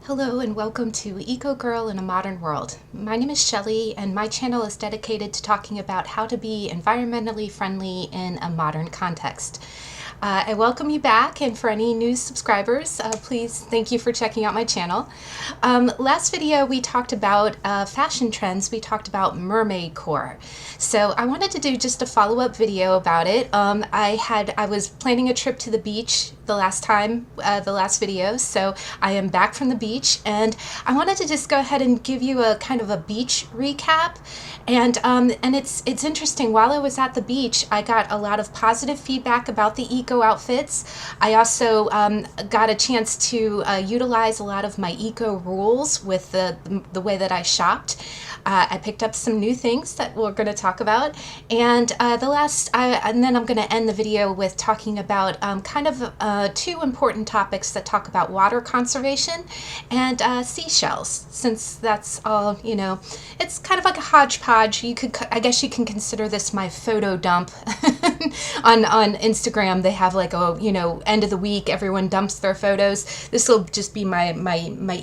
Hello and welcome to Eco Girl in a Modern World. My name is Shelley and my channel is dedicated to talking about how to be environmentally friendly in a modern context. I welcome you back, and for any new subscribers, please thank you for checking out my channel. Last video we talked about fashion trends. We talked about MermaidCore. So I wanted to do just a follow-up video about it. I was planning a trip to the beach the last video, so I am back from the beach, and I wanted to just go ahead and give you a kind of a beach recap. And it's interesting. While I was at the beach, I got a lot of positive feedback about the eco outfits. I also got a chance to utilize a lot of my eco rules with the way that I shopped. I picked up some new things that we're going to talk about, and and then I'm going to end the video with talking about kind of two important topics that talk about water conservation and seashells, since that's all, you know, it's kind of like a hodgepodge. I guess you can consider this my photo dump. on Instagram they have like a, you know, end of the week, everyone dumps their photos. This will just be my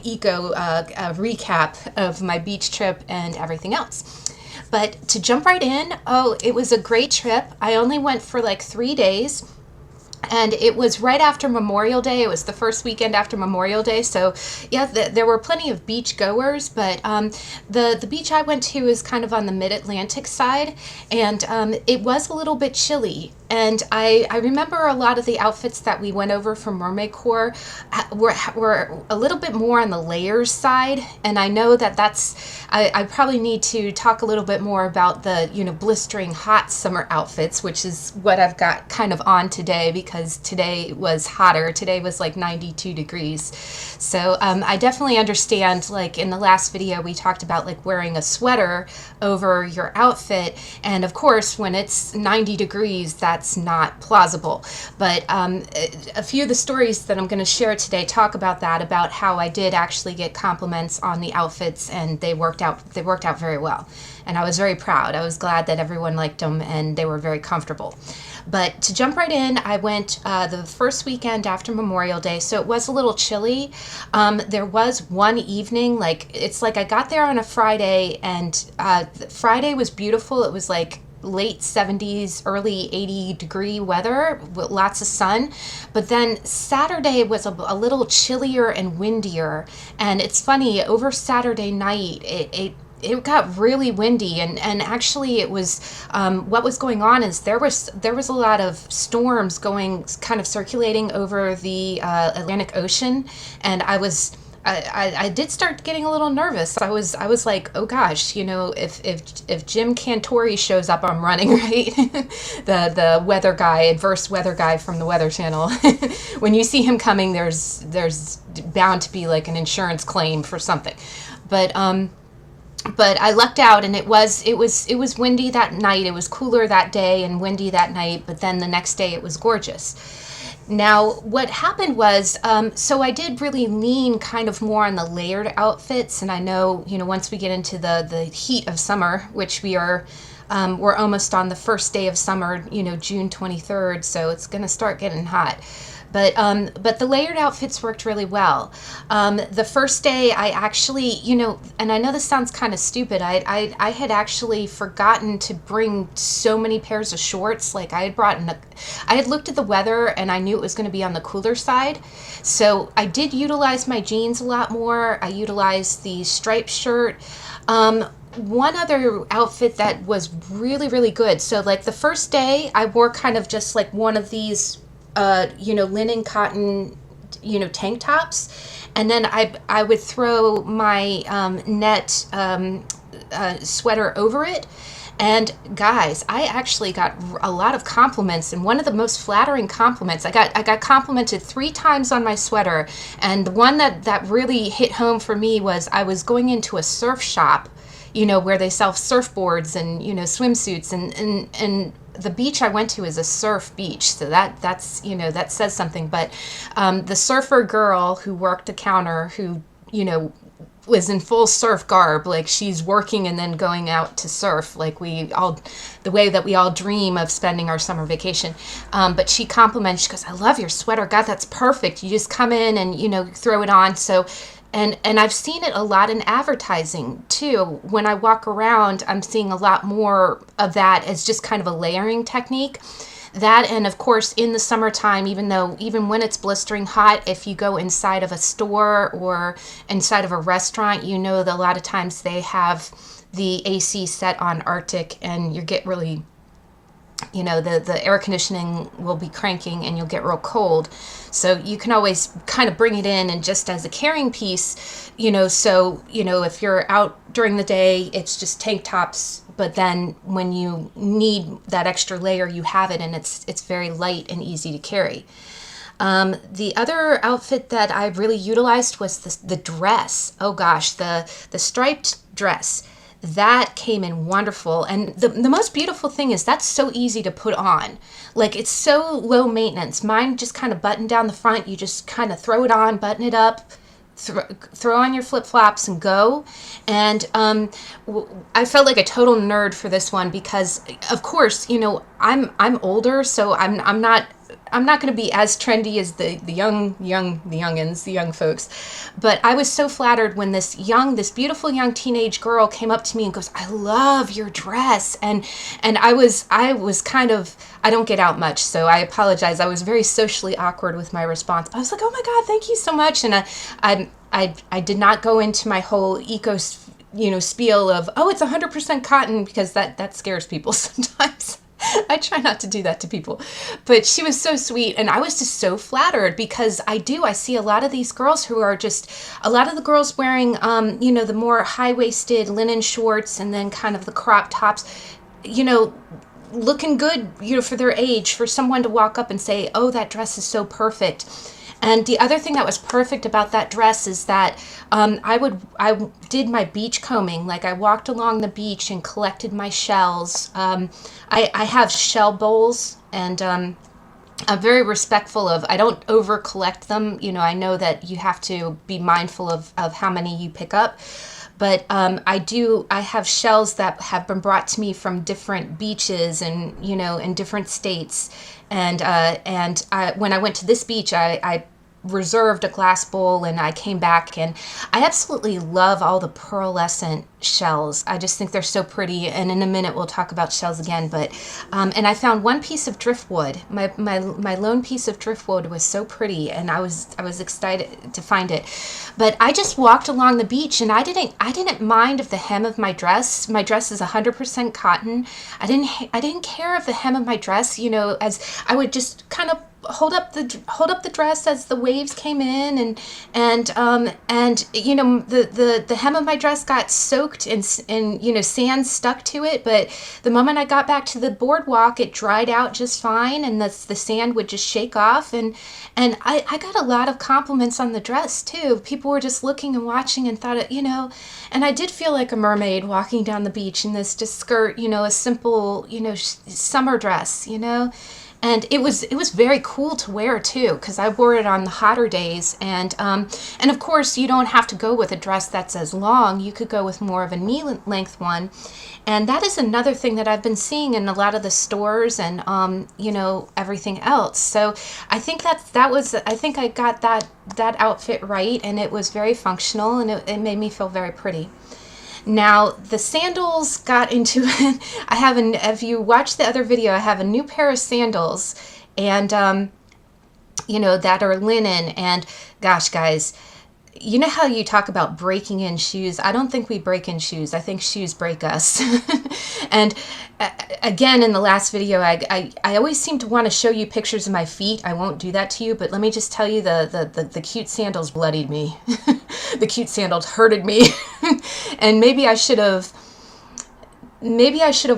eco recap of my beach trip and everything else. But to jump right in, it was a great trip. I only went for like 3 days. And it was right after Memorial Day. It was the first weekend after Memorial Day. So yeah, there were plenty of beach goers, but the beach I went to is kind of on the mid-Atlantic side, and it was a little bit chilly. And I remember a lot of the outfits that we went over from MermaidCore were a little bit more on the layers side. And I know I probably need to talk a little bit more about the, you know, blistering hot summer outfits, which is what I've got kind of on today, because today was hotter. Today was like 92 degrees. So I definitely understand, like in the last video we talked about like wearing a sweater over your outfit, and of course when it's 90 degrees that's not plausible. But a few of the stories that I'm going to share today talk about that, about how I did actually get compliments on the outfits, and they worked out very well, and I was very proud. I was glad that everyone liked them and they were very comfortable. But to jump right in, I went the first weekend after Memorial Day, so it was a little chilly. There was one evening, it's like I got there on a Friday, and Friday was beautiful. It was like late 70s, early 80 degree weather with lots of sun. But then Saturday was a little chillier and windier. And it's funny, over Saturday night, it got really windy, and actually it was what was going on is there was a lot of storms kind of circulating over the Atlantic Ocean, and I did start getting a little nervous. I was like, oh gosh, you know, if Jim Cantori shows up, I'm running, right? the weather guy, adverse weather guy from the Weather Channel. When you see him coming, there's bound to be like an insurance claim for something. But I lucked out, and it was windy that night. It was cooler that day and windy that night, but then the next day it was gorgeous. Now, what happened was, so I did really lean kind of more on the layered outfits, and I know, you know, once we get into the heat of summer, which we're almost on the first day of summer, you know, June 23rd, so it's going to start getting hot. But the layered outfits worked really well. The first day I actually, you know, and I know this sounds kind of stupid, I had actually forgotten to bring so many pairs of shorts. Like I had looked at the weather and I knew it was going to be on the cooler side. So I did utilize my jeans a lot more. I utilized the striped shirt. One other outfit that was really, really good. So like the first day I wore kind of just like one of these you know, linen cotton, you know, tank tops, and then I would throw my net sweater over it. And guys, I actually got a lot of compliments, and one of the most flattering compliments, I got complimented 3 times on my sweater, and the one that really hit home for me was I was going into a surf shop, you know, where they sell surfboards and, you know, swimsuits, and the beach I went to is a surf beach, so that's, you know, that says something. But the surfer girl who worked the counter, who, you know, was in full surf garb, like she's working and then going out to surf, like the way that we all dream of spending our summer vacation. But she complimented, she goes, I love your sweater, God, that's perfect. You just come in and, you know, throw it on. So And I've seen it a lot in advertising too. When I walk around, I'm seeing a lot more of that as just kind of a layering technique. That, and of course in the summertime, even when it's blistering hot, if you go inside of a store or inside of a restaurant, you know that a lot of times they have the AC set on Arctic, and you get really, the air conditioning will be cranking and you'll get real cold. So you can always kind of bring it in and just as a carrying piece, if you're out during the day, it's just tank tops. But then when you need that extra layer, you have it, and it's very light and easy to carry. The other outfit that I really utilized was the dress. Oh gosh, the striped dress. That came in wonderful. And the most beautiful thing is that's so easy to put on. Like, it's so low maintenance. Mine just kind of buttoned down the front. You just kind of throw it on, button it up, throw on your flip-flops and go. And I felt like a total nerd for this one because, of course, I'm older, so I'm not going to be as trendy as the youngins, the young folks. But I was so flattered when this beautiful young teenage girl came up to me and goes, "I love your dress." And I was kind of, I don't get out much, so I apologize. I was very socially awkward with my response. I was like, "Oh my God, thank you so much." And I did not go into my whole spiel of, "Oh, it's 100% cotton," because that scares people sometimes. I try not to do that to people, but she was so sweet, and I was just so flattered because I see a lot of these girls who are just, a lot of the girls wearing, the more high-waisted linen shorts and then kind of the crop tops, looking good, for their age, for someone to walk up and say, "Oh, that dress is so perfect." And the other thing that was perfect about that dress is that I did my beach combing. Like, I walked along the beach and collected my shells. I have shell bowls, and I'm very respectful of, I don't over collect them. I know that you have to be mindful of how many you pick up. But I have shells that have been brought to me from different beaches and, in different states. And when I went to this beach, I reserved a glass bowl, and I came back, and I absolutely love all the pearlescent shells. I just think they're so pretty, and in a minute we'll talk about shells again. But and I found one piece of driftwood. My lone piece of driftwood was so pretty, and I was excited to find it. But I just walked along the beach, and I didn't mind of the hem of my dress. My dress is 100% cotton. I didn't care of the hem of my dress, as I would just kind of hold up the dress as the waves came in, and the hem of my dress got soaked and sand stuck to it, but the moment I got back to the boardwalk, it dried out just fine, and the sand would just shake off, and I got a lot of compliments on the dress too. People were just looking and watching and thought, and I did feel like a mermaid walking down the beach in this just skirt, a simple, summer dress, And it was very cool to wear too, because I wore it on the hotter days, and of course you don't have to go with a dress that's as long. You could go with more of a knee length one, and that is another thing that I've been seeing in a lot of the stores and everything else. So I think I think I got that outfit right, and it was very functional, and it made me feel very pretty. Now, the sandals got into it. If you watch the other video, I have a new pair of sandals, and, that are linen. And gosh, guys, you know how you talk about breaking in shoes? I don't think we break in shoes. I think shoes break us. And again, in the last video, I always seem to want to show you pictures of my feet. I won't do that to you, but let me just tell you, the cute sandals bloodied me. The cute sandals hurted me. And maybe I should have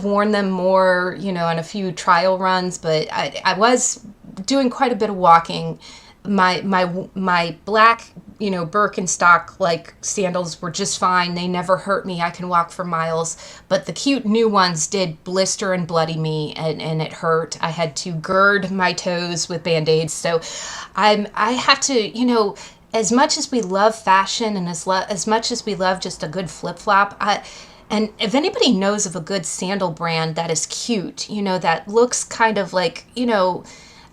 worn them more, on a few trial runs, but I was doing quite a bit of walking. My black, Birkenstock like sandals were just fine. They never hurt me. I can walk for miles. But the cute new ones did blister and bloody me, and it hurt. I had to gird my toes with Band-Aids. So I have to, as much as we love fashion and as much as we love just a good flip-flop, and if anybody knows of a good sandal brand that is cute, that looks kind of like,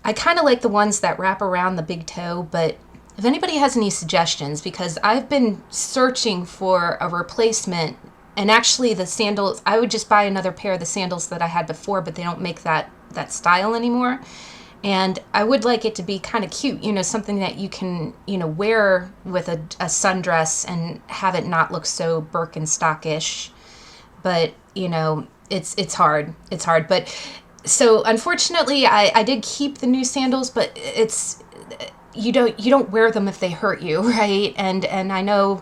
I kind of like the ones that wrap around the big toe, but if anybody has any suggestions, because I've been searching for a replacement, and actually the sandals, I would just buy another pair of the sandals that I had before, but they don't make that style anymore. And I would like it to be kind of cute, something that you can, wear with a sundress and have it not look so Birkenstockish. But, it's hard. It's hard. But so unfortunately, I did keep the new sandals, but you don't wear them if they hurt you, right? And I know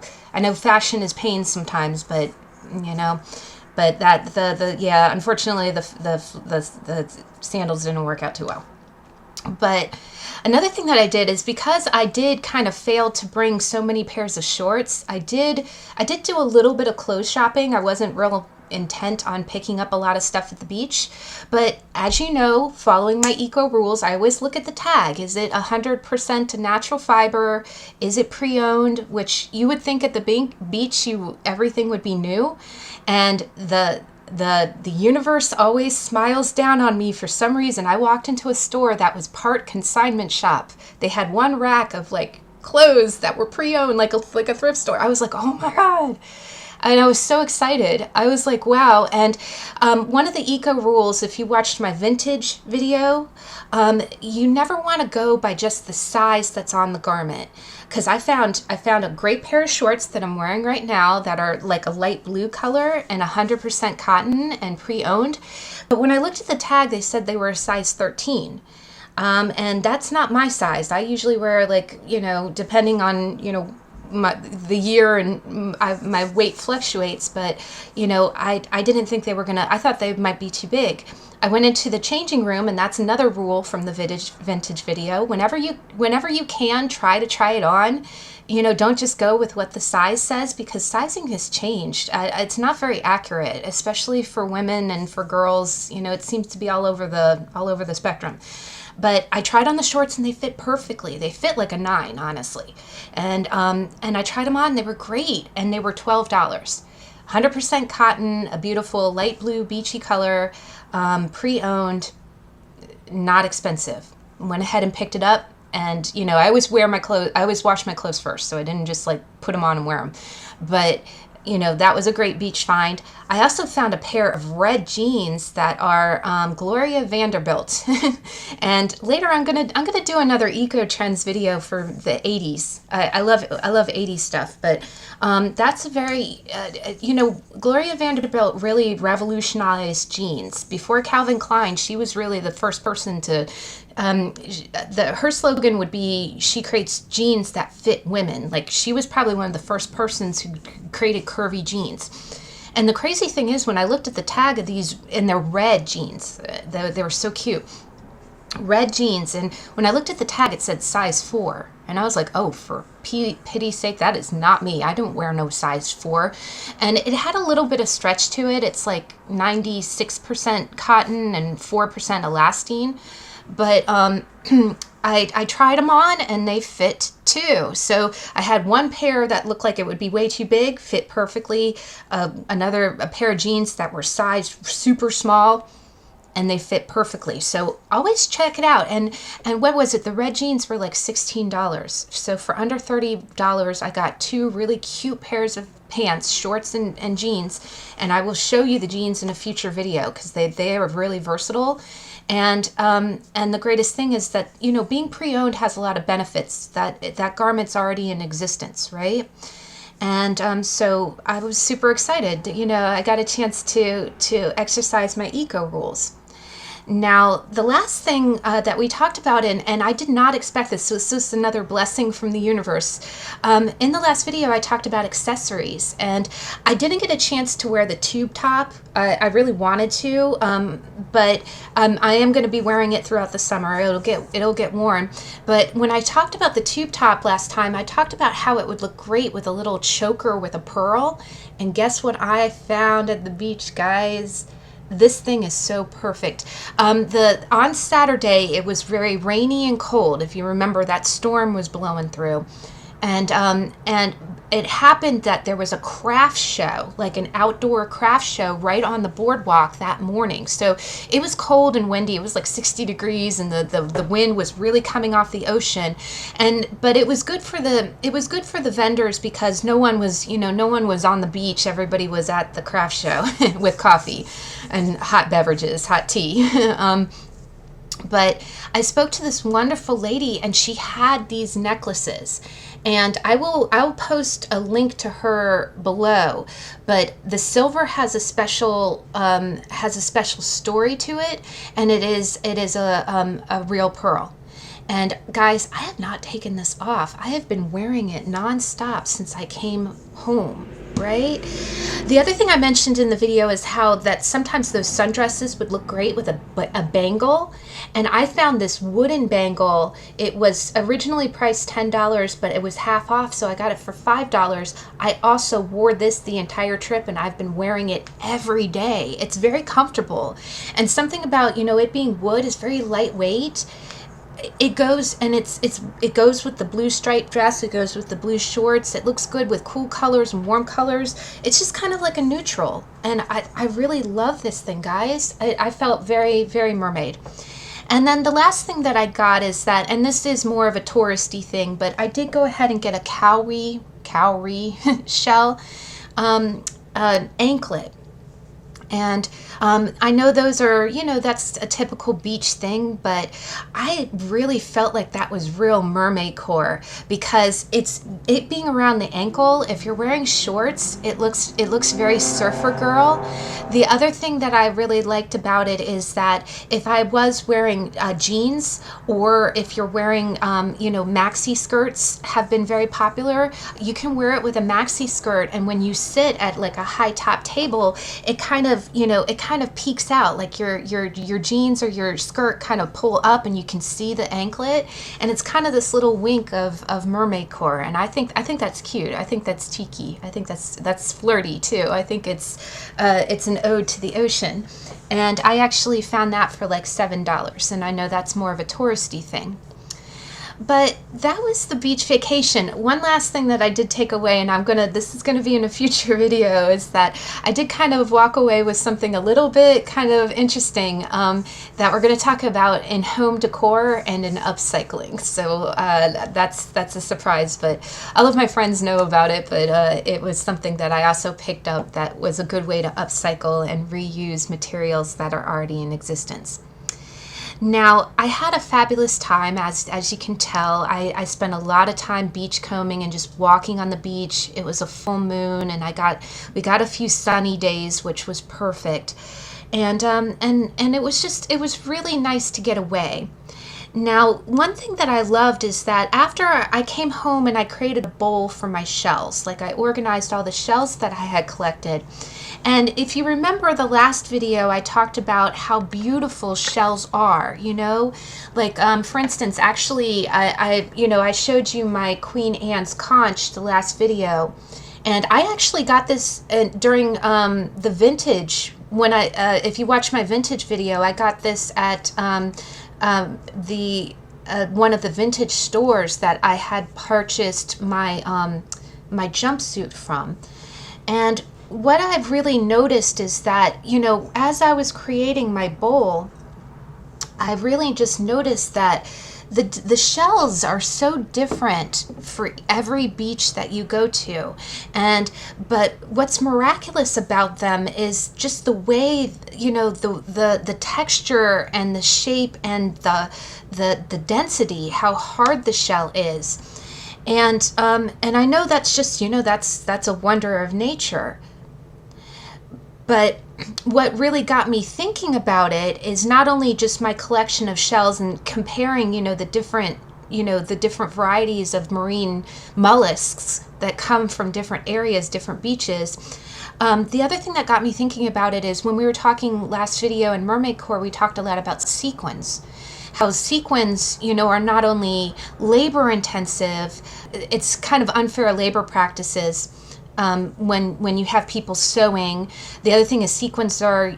fashion is pain sometimes, but unfortunately the sandals didn't work out too well. But another thing that I did is, because I did kind of fail to bring so many pairs of shorts, I did do a little bit of clothes shopping. I wasn't real intent on picking up a lot of stuff at the beach, but as you know, following my eco rules, I always look at the tag. Is it 100% natural fiber? Is it pre-owned? Which you would think at the beach everything would be new, and the universe always smiles down on me for some reason. I walked into a store that was part consignment shop. They had one rack of like clothes that were pre-owned, like a thrift store. I was like, oh my God. And I was so excited. I was like, wow. And one of the eco rules, if you watched my vintage video, you never want to go by just the size that's on the garment. Because I found a great pair of shorts that I'm wearing right now that are like a light blue color and 100% cotton and pre-owned. But when I looked at the tag, they said they were a size 13. And that's not my size. I usually wear depending on, the year and my weight fluctuates, but I didn't think they were I thought they might be too big. I went into the changing room, and that's another rule from the vintage video. Whenever you can, try it on. Don't just go with what the size says, because sizing has changed. It's not very accurate, especially for women and for girls. It seems to be all over the spectrum. But I tried on the shorts and they fit perfectly. They fit like a 9, honestly. And I tried them on. They were great, and they were $12. 100% cotton, a beautiful light blue beachy color, pre-owned, not expensive. Went ahead and picked it up, and I always wash my clothes first, so I didn't just like put them on and wear them. But that was a great beach find. I also found a pair of red jeans that are Gloria Vanderbilt. And later I'm gonna do another eco trends video for the 80s. I love 80s stuff, but that's a very Gloria Vanderbilt really revolutionized jeans. Before Calvin Klein, she was really the first person to her slogan would be, she creates jeans that fit women. Like, she was probably one of the first persons who created curvy jeans. And the crazy thing is, when I looked at the tag of these, and they're red jeans, they were so cute, red jeans, and when I looked at the tag, it said size 4, and I was like, oh, for pity's sake, that is not me. I don't wear no size 4. And it had a little bit of stretch to it. It's like 96% cotton and 4% elastane. But I tried them on, and they fit too. So I had one pair that looked like it would be way too big, fit perfectly. A pair of jeans that were sized super small, and they fit perfectly. So always check it out. And what was it? The red jeans were like $16. So for under $30, I got 2 really cute pairs of pants, shorts and jeans. And I will show you the jeans in a future video, because they are really versatile. And the greatest thing is that, being pre-owned has a lot of benefits. That garment's already in existence, right? And so I was super excited. I got a chance to exercise my eco rules. Now, the last thing that we talked about, and I did not expect this, so this is another blessing from the universe. In the last video, I talked about accessories, and I didn't get a chance to wear the tube top. I really wanted to, but I am going to be wearing it throughout the summer. It'll get worn. But when I talked about the tube top last time, I talked about how it would look great with a little choker with a pearl. And guess what I found at the beach, guys? This thing is so perfect. On Saturday, it was very rainy and cold. If you remember, that storm was blowing through. And it happened that there was a craft show, like an outdoor craft show right on the boardwalk that morning. So it was cold and windy. It was like 60 degrees and the wind was really coming off the ocean. But it was good for the vendors because no one was on the beach. Everybody was at the craft show with coffee and hot beverages, hot tea. But I spoke to this wonderful lady and she had these necklaces, and I'll post a link to her below. But the silver has a special story to it, and it is a real pearl. And guys, I have not taken this off. I have been wearing it nonstop since I came home, right? The other thing I mentioned in the video is how that sometimes those sundresses would look great with a bangle. And I found this wooden bangle. It was originally priced $10, but it was half off, so I got it for $5. I also wore this the entire trip, and I've been wearing it every day. It's very comfortable. And something about, it being wood is very lightweight. It goes, and it goes with the blue striped dress. It goes with the blue shorts. It looks good with cool colors and warm colors. It's just kind of like a neutral, and I really love this thing, guys. I felt very, very mermaid. And then the last thing that I got is that, and this is more of a touristy thing, but I did go ahead and get a Cowrie shell anklet. And I know those are, that's a typical beach thing, but I really felt like that was real MermaidCore because it being around the ankle. If you're wearing shorts, it looks very surfer girl. The other thing that I really liked about it is that if I was wearing jeans, or if you're wearing, maxi skirts have been very popular. You can wear it with a maxi skirt, and when you sit at like a high top table, it kind of peeks out, like your jeans or your skirt kind of pull up and you can see the anklet, and it's kind of this little wink of MermaidCore. And I think that's cute. I think that's cheeky. I think that's flirty too. I think it's an ode to the ocean. And I actually found that for like $7, and I know that's more of a touristy thing. But that was the beach vacation. One last thing that I did take away, and this is gonna be in a future video, is that I did kind of walk away with something a little bit kind of interesting that we're gonna talk about in home decor and in upcycling. So that's a surprise, but all of my friends know about it, but it was something that I also picked up that was a good way to upcycle and reuse materials that are already in existence. Now, I had a fabulous time, as you can tell. I spent a lot of time beach combing and just walking on the beach. It was a full moon, and we got a few sunny days, which was perfect. And it was really nice to get away. Now, one thing that I loved is that after I came home and I created a bowl for my shells, like I organized all the shells that I had collected. And if you remember the last video, I talked about how beautiful shells are, like for instance, actually, I showed you my Queen Anne's conch the last video, and I actually got this during the vintage. If you watch my vintage video, I got this at one of the vintage stores that I had purchased my my jumpsuit from. And what I've really noticed is that, as I was creating my bowl, I really just noticed that the shells are so different for every beach that you go to. But what's miraculous about them is just the way, the texture and the shape and the density, how hard the shell is. And I know that's just, that's a wonder of nature. But what really got me thinking about it is not only just my collection of shells and comparing, the different varieties of marine mollusks that come from different areas, different beaches. The other thing that got me thinking about it is when we were talking last video in MermaidCore, we talked a lot about sequins. How sequins, are not only labor intensive, it's kind of unfair labor practices. When you have people sewing. The other thing is sequins are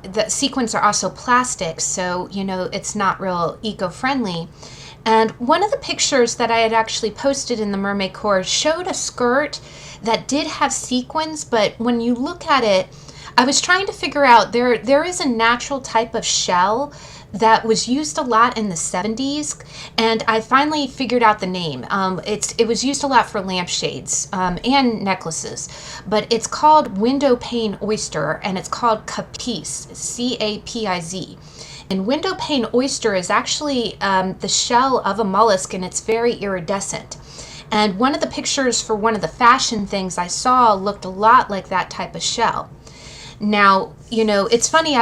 also plastic, so it's not real eco-friendly. And one of the pictures that I had actually posted in the MermaidCore showed a skirt that did have sequins, but when you look at it, I was trying to figure out, there is a natural type of shell that was used a lot in the 70s, and I finally figured out the name. It was used a lot for lampshades and necklaces, but it's called Windowpane oyster, and it's called Capiz, Capiz. And Windowpane oyster is actually the shell of a mollusk, and it's very iridescent. And one of the pictures for one of the fashion things I saw looked a lot like that type of shell. Now, you know, it's funny,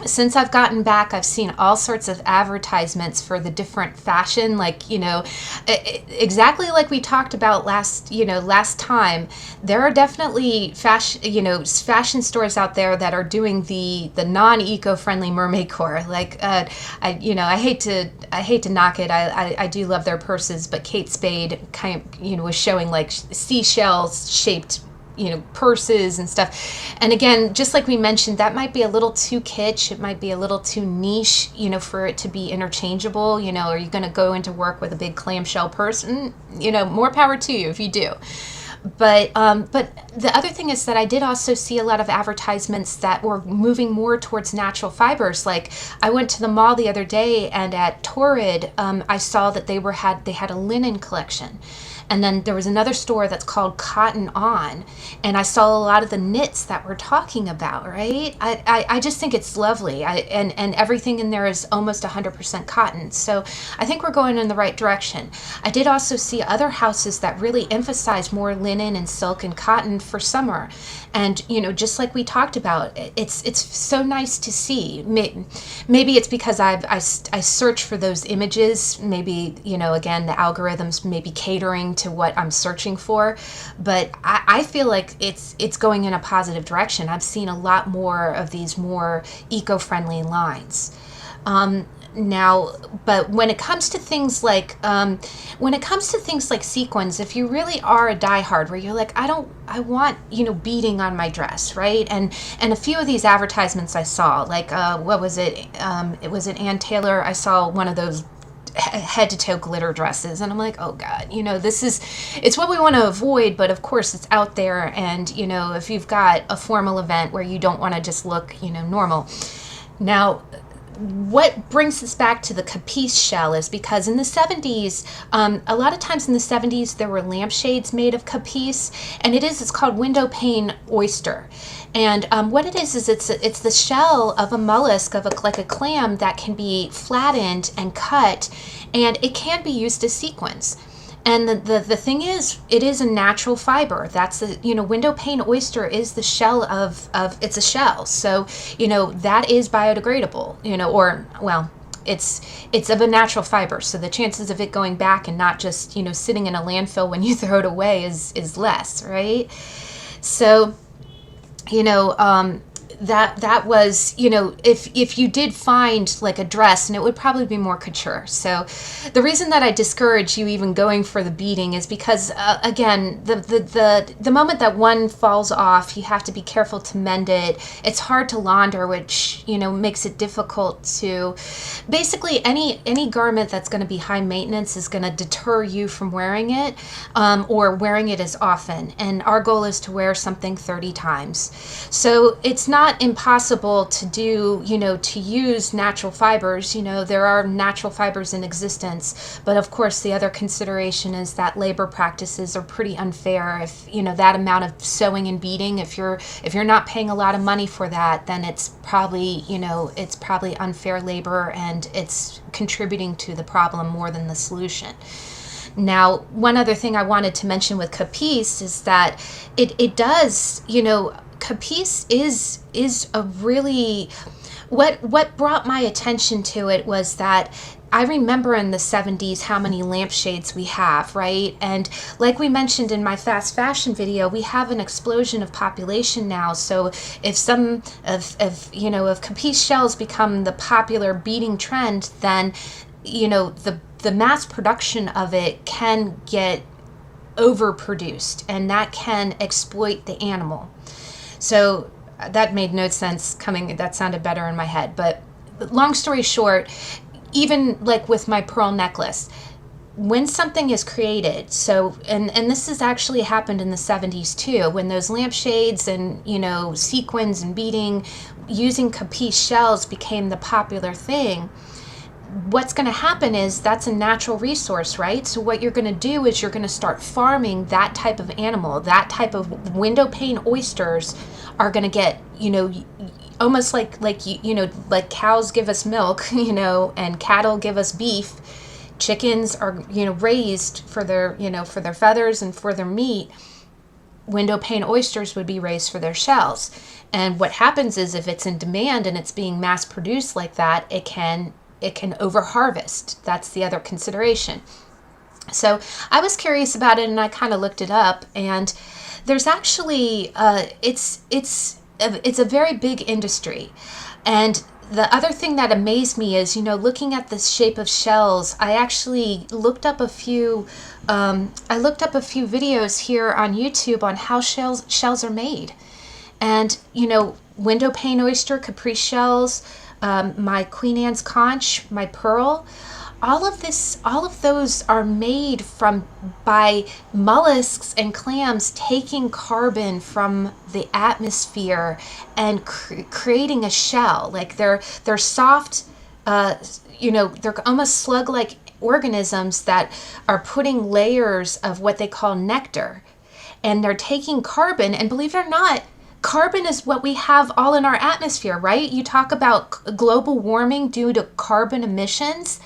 since I've gotten back, I've seen all sorts of advertisements for the different fashion, like, you know, exactly like we talked about last time. There are definitely fashion stores out there that are doing the non-eco-friendly MermaidCore. Like, I hate to knock it. I do love their purses, but Kate Spade was showing like seashells shaped purses and stuff. And again, just like we mentioned, that might be a little too kitsch. It might be a little too niche, for it to be interchangeable. Are you going to go into work with a big clamshell purse? More power to you if you do. But the other thing is that I did also see a lot of advertisements that were moving more towards natural fibers. Like, I went to the mall the other day, and at Torrid, I saw that they had a linen collection. And then there was another store that's called Cotton On, and I saw a lot of the knits that we're talking about, right? I just think it's lovely. And everything in there is almost 100% cotton. So I think we're going in the right direction. I did also see other houses that really emphasize more linen and silk and cotton for summer. And, just like we talked about, it's so nice to see. Maybe it's because I search for those images. Maybe, again, the algorithms may be catering to what I'm searching for, but I feel like it's going in a positive direction. I've seen a lot more of these more eco-friendly lines. Now, but when it comes to things like sequins, if you really are a diehard where you're like, I want beading on my dress, right? And a few of these advertisements I saw, like what was it? Was it Ann Taylor? I saw one of those head to toe glitter dresses, and I'm like, oh God, it's what we want to avoid, but of course it's out there. And if you've got a formal event where you don't want to just look normal. Now, what brings us back to the Capiz shell is because in the 70s, a lot of times in the 70s, there were lampshades made of Capiz, and it's called Windowpane oyster. And what it is it's the shell of a mollusk, like a clam, that can be flattened and cut, and it can be used as sequins. And the thing is, it is a natural fiber. That's the, Windowpane oyster is the shell of it's a shell. So, that is biodegradable, it's of a natural fiber. So the chances of it going back and not just, sitting in a landfill when you throw it away is less, right? So, that was, if you did find like a dress, and it would probably be more couture. So the reason that I discourage you even going for the beading is because, again, the moment that one falls off, you have to be careful to mend it. It's hard to launder, which, makes it difficult to, basically any garment that's going to be high maintenance is going to deter you from wearing it, or wearing it as often. And our goal is to wear something 30 times. So it's not impossible to do, to use natural fibers. There are natural fibers in existence, but of course the other consideration is that labor practices are pretty unfair. If that amount of sewing and beading, if you're not paying a lot of money for that, then it's probably unfair labor, and it's contributing to the problem more than the solution. Now, one other thing I wanted to mention with Capiz is that it does, Capiz is a really, what brought my attention to it was that I remember in the 70s how many lampshades we have, right? And like we mentioned in my fast fashion video, we have an explosion of population now. So if if Capiz shells become the popular beading trend, then the mass production of it can get overproduced, and that can exploit the animal. So that made no sense that sounded better in my head. But long story short, even like with my pearl necklace, when something is created, so, and this has actually happened in the 70s too, when those lampshades and, you know, sequins and beading using Capiz shells became the popular thing, what's going to happen is that's a natural resource, right? So what you're going to do is you're going to start farming that type of animal. That type of windowpane oysters are going to get, you know, almost like you know, like cows give us milk, you know, and cattle give us beef. Chickens are, you know, raised for their, you know, for their feathers and for their meat. Windowpane oysters would be raised for their shells. And what happens is if it's in demand and it's being mass produced like that, it can over harvest. That's the other consideration. So I was curious about it and I kind of looked it up, and there's actually it's a very big industry. And the other thing that amazed me is, you know, looking at the shape of shells, I actually looked up a few videos here on YouTube on how shells are made. And, you know, windowpane oyster, Capiz shells, my Queen Anne's conch, my pearl, all of those are made by mollusks and clams taking carbon from the atmosphere and creating a shell. Like they're soft, you know, they're almost slug-like organisms that are putting layers of what they call nectar, and they're taking carbon. And believe it or not, carbon is what we have all in our atmosphere, right? You talk about global warming due to carbon emissions.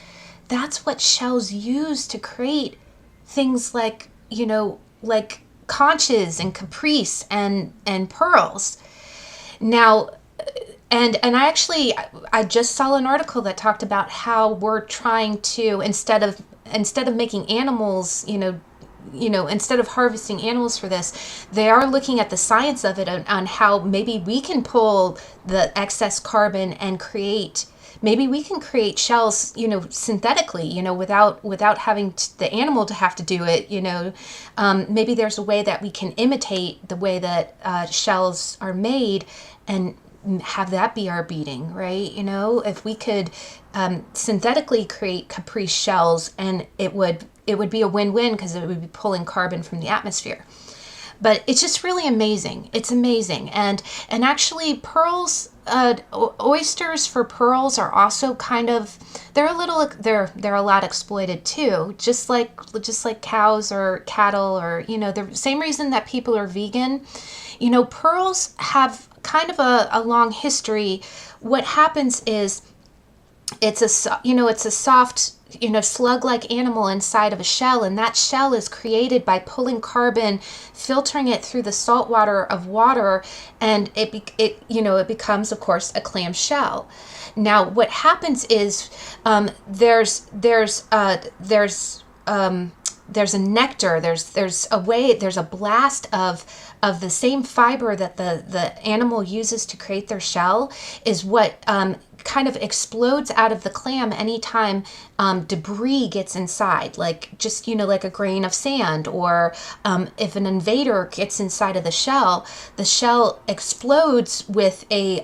That's what shells use to create things like, you know, like conches and caprice and pearls. Now, and I just saw an article that talked about how we're trying to, instead of making animals, you know, instead of harvesting animals for this, they are looking at the science of it on how maybe we can pull the excess carbon and create shells, you know, synthetically, you know, without having the animal to have to do it, you know. Maybe there's a way that we can imitate the way that shells are made and have that be our beading, right? You know, if we could synthetically create Capiz shells, and it would be a win-win because it would be pulling carbon from the atmosphere. But it's just really amazing. It's amazing. And actually pearls, oysters for pearls are also kind of, they're a lot exploited too, just like cows or cattle, or, you know, the same reason that people are vegan. You know, pearls have kind of a long history. What happens is it's a soft, you know, slug-like animal inside of a shell, and that shell is created by pulling carbon, filtering it through the salt water of water, and it becomes, of course, a clam shell. Now, what happens is there's a nectar, there's a blast of the same fiber that the animal uses to create their shell, is what kind of explodes out of the clam anytime debris gets inside, like just, you know, like a grain of sand, or if an invader gets inside of the shell explodes with it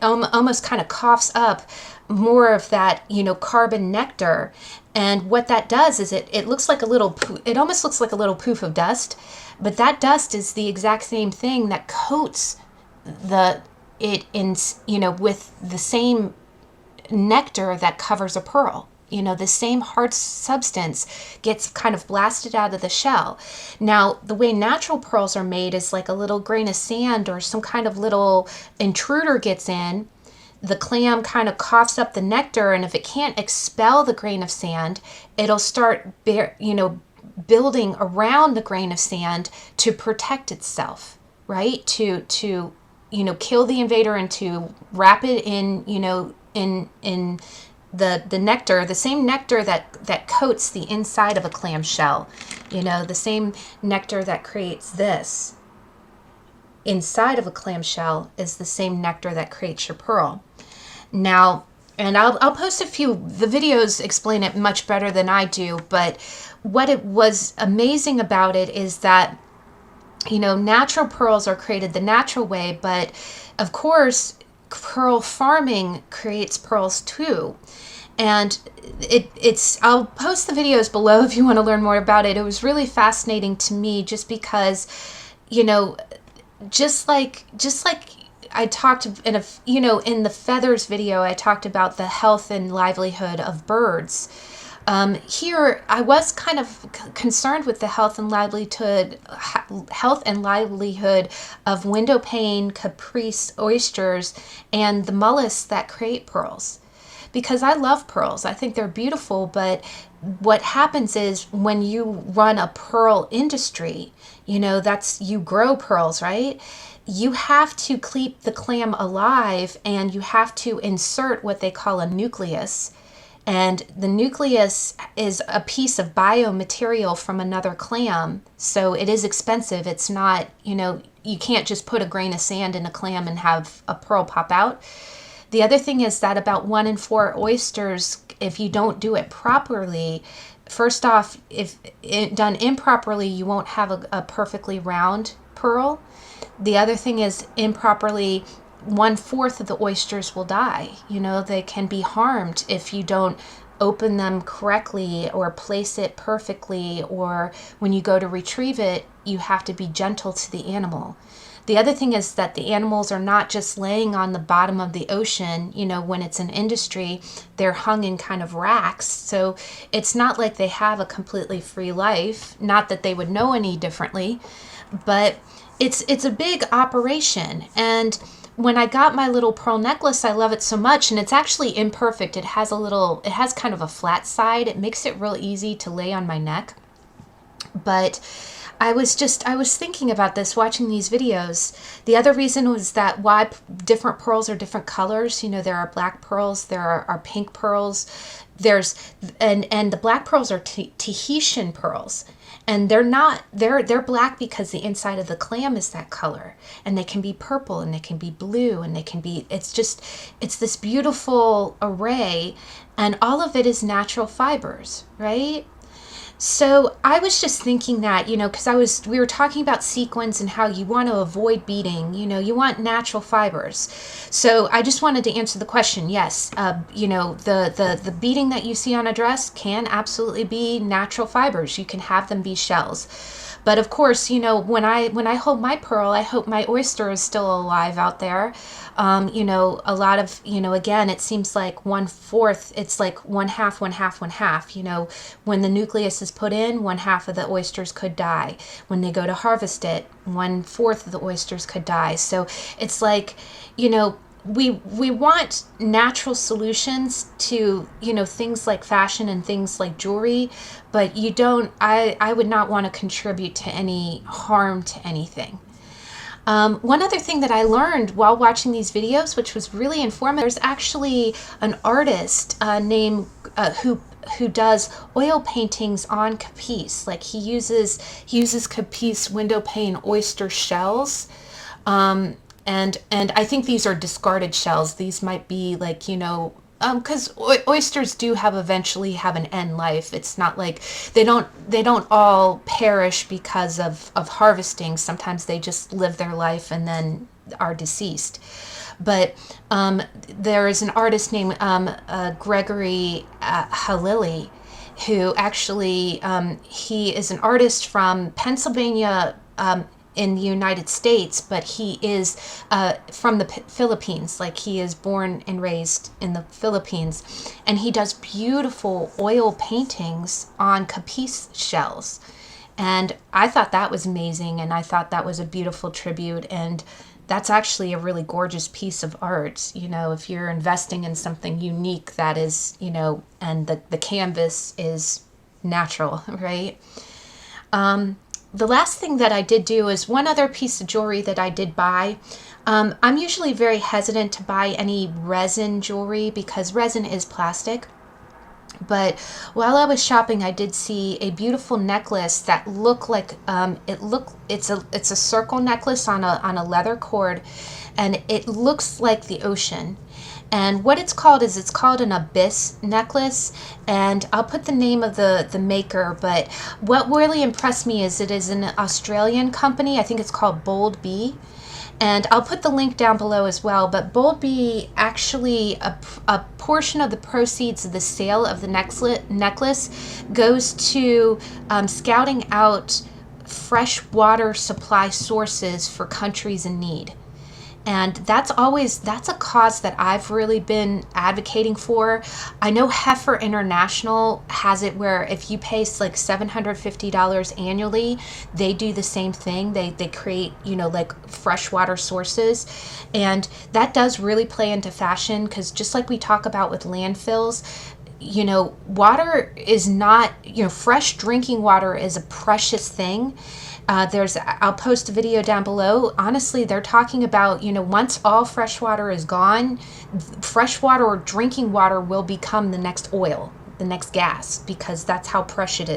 almost kind of coughs up more of that, you know, carbon nectar. And what that does is it looks like it almost looks like a little poof of dust, but that dust is the exact same thing that coats with the same nectar that covers a pearl. You know, the same hard substance gets kind of blasted out of the shell. Now, the way natural pearls are made is like a little grain of sand or some kind of little intruder gets in. The clam kind of coughs up the nectar, and if it can't expel the grain of sand, it'll start building around the grain of sand to protect itself, right? To kill the invader and to wrap it in the nectar, the same nectar that coats the inside of a clam shell. You know, the same nectar that creates this inside of a clam shell is the same nectar that creates your pearl. Now, and I'll post the videos explain it much better than I do, but what it was amazing about it is that, you know, natural pearls are created the natural way, but of course, pearl farming creates pearls too. And I'll post the videos below if you want to learn more about it. It was really fascinating to me just because, you know, just like I talked in in the feathers video, I talked about the health and livelihood of birds. Here, I was kind of concerned with the health and livelihood of Windowpane, Capiz, oysters, and the mollusks that create pearls. Because I love pearls. I think they're beautiful, but what happens is when you run a pearl industry, you grow pearls, right? You have to keep the clam alive, and you have to insert what they call a nucleus. And the nucleus is a piece of biomaterial from another clam, so it is expensive. It's not, you can't just put a grain of sand in a clam and have a pearl pop out. The other thing is that about 1 in 4 oysters, if you don't do it properly, first off, if done improperly, you won't have a perfectly round pearl. The other thing is improperly, 1/4 of the oysters will die. They can be harmed if you don't open them correctly or place it perfectly, or when you go to retrieve it, you have to be gentle to the animal. The other thing is that the animals are not just laying on the bottom of the ocean. When it's an industry, they're hung in kind of racks. So it's not like they have a completely free life. Not that they would know any differently, but it's a big operation. And when I got my little pearl necklace, I love it so much, and it's actually imperfect. It has kind of a flat side. It makes it real easy to lay on my neck. But I was thinking about this watching these videos. The other reason was that why different pearls are different colors. There are black pearls, there are pink pearls. And the black pearls are Tahitian pearls. And they're black because the inside of the clam is that color, and they can be purple, and they can be blue, and it's this beautiful array, and all of it is natural fibers, right? So I was just thinking that, because we were talking about sequins and how you want to avoid beading, you want natural fibers. So I just wanted to answer the question. Yes, the beading that you see on a dress can absolutely be natural fibers. You can have them be shells. But of course, when I hold my pearl, I hope my oyster is still alive out there. A lot of, again, it seems like 1/4, it's like 1/2, 1/2, 1/2. When the nucleus is put in, 1/2 of the oysters could die. When they go to harvest it, 1/4 of the oysters could die. So it's like, we want natural solutions to, things like fashion and things like jewelry, but I would not want to contribute to any harm to anything. One other thing that I learned while watching these videos, which was really informative, there's actually an artist named who does oil paintings on Capiz. Like he uses Capiz Windowpane oyster shells. And I think these are discarded shells. These might be like, because oysters do eventually have an end life. It's not like they don't all perish because of harvesting. Sometimes they just live their life and then are deceased. But there is an artist named Gregory Halili, who actually he is an artist from Pennsylvania, in the United States, but he is from the Philippines. Like he is born and raised in the Philippines, and he does beautiful oil paintings on Capiz shells. And I thought that was amazing, and I thought that was a beautiful tribute, and that's actually a really gorgeous piece of art. If you're investing in something unique that is, and the canvas is natural, right? The last thing that I did do is one other piece of jewelry that I did buy. I'm usually very hesitant to buy any resin jewelry because resin is plastic. But while I was shopping, I did see a beautiful necklace that looked like it's a circle necklace on a leather cord, and it looks like the ocean. And what it's called an abyss necklace, and I'll put the name of the maker, but what really impressed me is it is an Australian company. I think it's called Bold Bee, And I'll put the link down below as well, but Bold Bee, actually a portion of the proceeds of the sale of the necklace goes to scouting out fresh water supply sources for countries in need. And that's a cause that I've really been advocating for. I know Heifer International has it where if you pay like $750 annually, they do the same thing. They create, you know, like freshwater sources. And that does really play into fashion, because just like we talk about with landfills, you know, water is not, you know, fresh drinking water is a precious thing. I'll post a video down below. Honestly, they're talking about, you know, once all fresh water is gone, freshwater or drinking water will become the next oil, the next gas, because that's how precious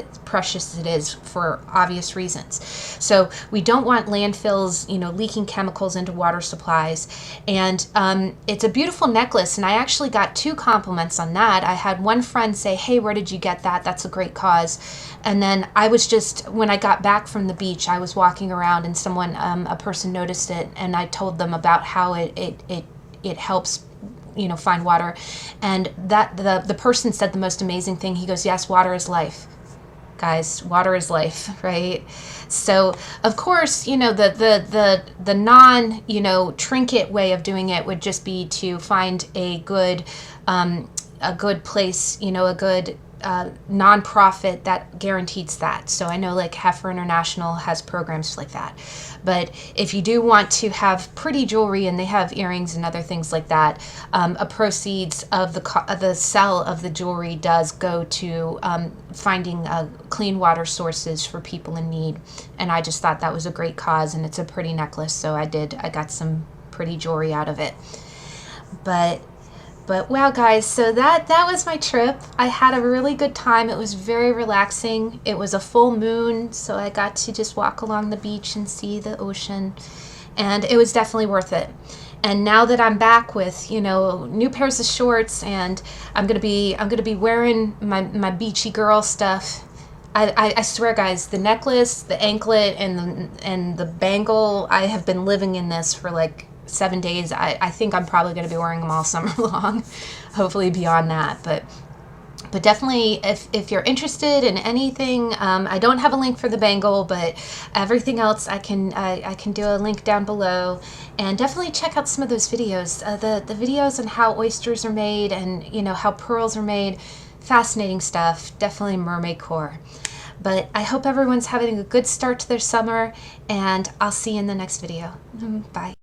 it is for obvious reasons. So we don't want landfills, you know, leaking chemicals into water supplies. And it's a beautiful necklace, and I actually got 2 compliments on that. I had one friend say, hey, where did you get that? That's a great cause. And then I was just, when I got back from the beach, I was walking around and someone, a person noticed it, and I told them about how it helps, you know, find water. And that the person said the most amazing thing. He goes, yes, water is life. Guys, water is life, right? So of course, you know, the non, you know, trinket way of doing it would just be to find a good place, you know, a good non-profit that guarantees that. So I know like Heifer International has programs like that. But if you do want to have pretty jewelry, and they have earrings and other things like that, a proceeds of the sale of the jewelry does go to finding clean water sources for people in need. And I just thought that was a great cause, and it's a pretty necklace, so I got some pretty jewelry out of it. But wow, guys, so that was my trip. I had a really good time. It was very relaxing. It was a full moon, so I got to just walk along the beach and see the ocean, and it was definitely worth it. And now that I'm back with, you know, new pairs of shorts, and I'm gonna be wearing my beachy girl stuff. I swear, guys, the necklace, the anklet, and the bangle, I have been living in this for like 7 days. I think I'm probably going to be wearing them all summer long, hopefully beyond that. But definitely, if you're interested in anything, I don't have a link for the bangle, but everything else I can do a link down below. And definitely check out some of those videos, the videos on how oysters are made, and you know, how pearls are made. Fascinating stuff. Definitely MermaidCore. But I hope everyone's having a good start to their summer, and I'll see you in the next video. Bye.